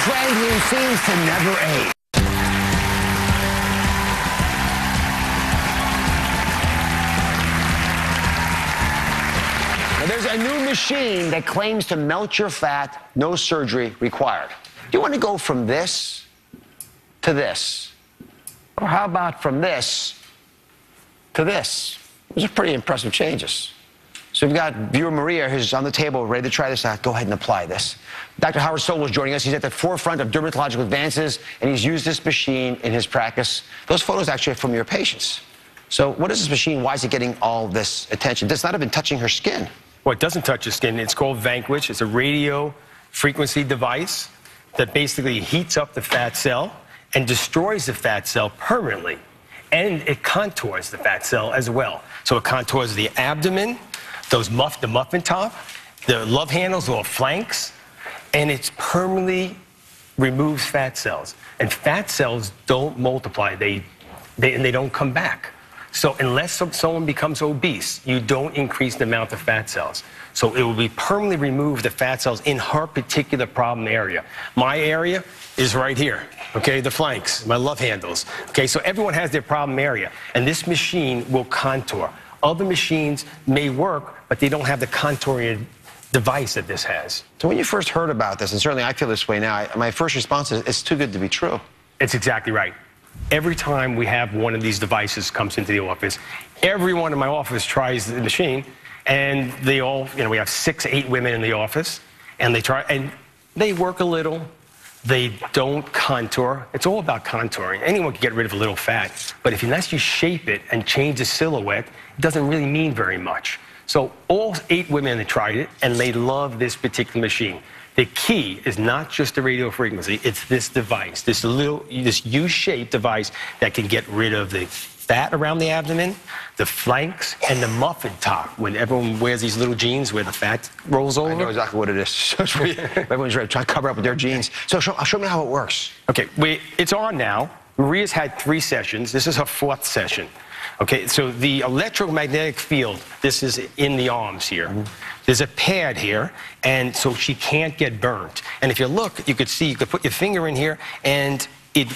friend who seems to never age. Now, there's a new machine that claims to melt your fat, no surgery required. Do you want to go from this to this? Or how about from this to this? Those are pretty impressive changes. So we've got viewer Maria who's on the table ready to try this out. Go ahead and apply this. Dr. Howard Sobel is joining us. He's at the forefront of dermatological advances, and he's used this machine in his practice. Those photos actually are from your patients. So what is this machine? Why is it getting all this attention? It's not even touching her skin. Well, it doesn't touch the skin. It's called Vanquish. It's a radio frequency device that basically heats up the fat cell and destroys the fat cell permanently. And it contours the fat cell as well. So it contours the abdomen, the muffin top, the love handles or flanks, and it permanently removes fat cells. And fat cells don't multiply, and they don't come back. So unless someone becomes obese, you don't increase the amount of fat cells. So it will be permanently remove the fat cells in her particular problem area. My area is right here, okay, the flanks, my love handles. Okay, so everyone has their problem area, and this machine will contour. Other machines may work, but they don't have the contouring device that this has. So when you first heard about this, and certainly I feel this way now, my first response is, it's too good to be true. It's exactly right. Every time we have one of these devices comes into the office, everyone in my office tries the machine, and they all, we have 6, 8 women in the office, and they try, and they work a little. They don't contour. It's all about contouring. Anyone can get rid of a little fat, but unless you shape it and change the silhouette, it doesn't really mean very much. So all 8 women have tried it, and they love this particular machine. The key is not just the radio frequency, it's this device, this U-shaped device that can get rid of the fat around the abdomen, the flanks, and the muffin top. When everyone wears these little jeans where the fat rolls over. I know exactly what it is. Everyone's trying to cover up with their jeans. So show me how it works. Okay, it's on now. Maria's had 3 sessions. This is her 4th session. Okay, so the electromagnetic field, this is in the arms here. Mm-hmm. There's a pad here, and so she can't get burnt. And if you look, you could see, you could put your finger in here, and it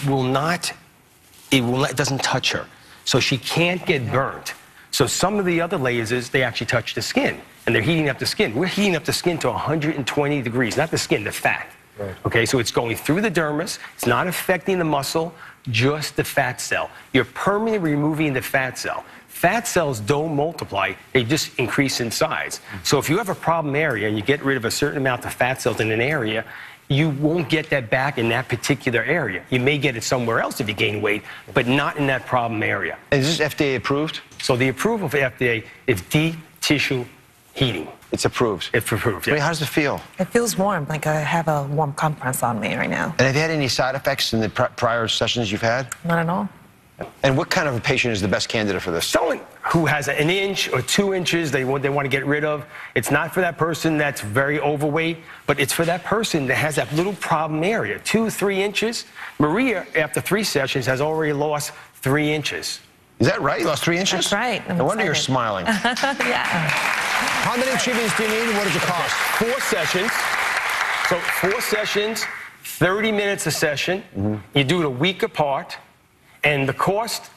doesn't touch her. So she can't get burnt. So some of the other lasers, they actually touch the skin, and they're heating up the skin. We're heating up the skin to 120 degrees, not the skin, the fat. Right. Okay, so it's going through the dermis. It's not affecting the muscle, just the fat cell. You're permanently removing the fat cell. Fat cells don't multiply, they just increase in size. So if you have a problem area and you get rid of a certain amount of fat cells in an area, you won't get that back in that particular area. You may get it somewhere else if you gain weight, but not in that problem area. Is this FDA approved? So the approval for FDA is deep tissue heating. It's approved? It's approved, yeah. I mean, how does it feel? It feels warm, like I have a warm compress on me right now. And have you had any side effects in the prior sessions you've had? Not at all. And what kind of a patient is the best candidate for this? Someone who has 1 inch or 2 inches they want to get rid of. It's not for that person that's very overweight, but it's for that person that has that little problem area, 2, 3 inches. Maria, after 3 sessions, has already lost 3 inches. Is that right? You lost 3 inches? That's right. No wonder you're smiling. Yeah. How many treatments do you need, and what does it cost? 4 sessions. So 4 sessions, 30 minutes a session. Mm-hmm. You do it a week apart. And the cost,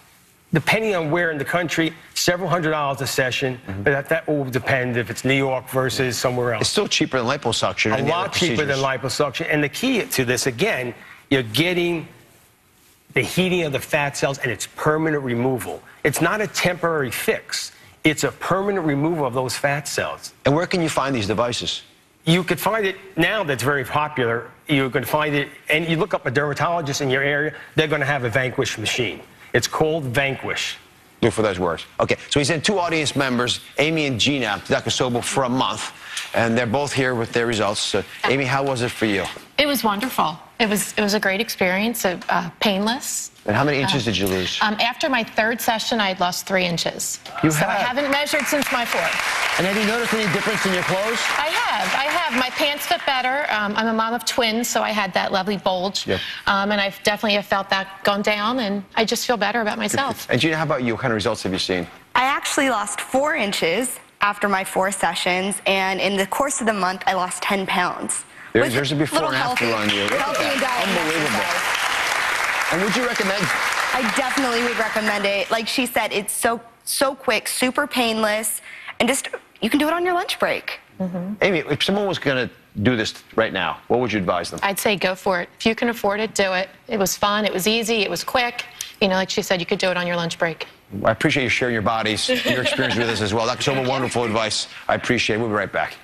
depending on where in the country, several $100s a session. Mm-hmm. But that will depend if it's New York versus somewhere else. It's still cheaper than liposuction. A lot cheaper than liposuction. And the key to this, again, you're getting the heating of the fat cells, and it's permanent removal. It's not a temporary fix. It's a permanent removal of those fat cells. And where can you find these devices? You could find it now that's very popular. You can find it, and you look up a dermatologist in your area, they're going to have a Vanquish machine. It's called Vanquish. Look for those words. Okay, so he sent 2 audience members, Amy and Gina, to Dr. Sobel for a month, and they're both here with their results. So, Amy, how was it for you? It was wonderful. It was a great experience, painless. And how many inches did you lose? After my 3rd session, I had lost 3 inches. You so have? I haven't measured since my 4th. And have you noticed any difference in your clothes? I have. My pants fit better. I'm a mom of twins, so I had that lovely bulge. Yep. And I definitely have felt that gone down, and I just feel better about myself. And Gina, how about you? What kind of results have you seen? I actually lost 4 inches after my 4 sessions, and in the course of the month, I lost 10 pounds. There's a before little and after healthy, on you. Look at healthy that. and diet and Unbelievable. exercise. And would you recommend? I definitely would recommend it. Like she said, it's so quick, super painless, and just you can do it on your lunch break. Amy, if someone was going to do this right now, what would you advise them? I'd say go for it. If you can afford it, do it. It was fun. It was easy. It was quick. You know, like she said, you could do it on your lunch break. I appreciate you sharing your bodies, your experience with us as well. That's some wonderful advice. I appreciate it. We'll be right back.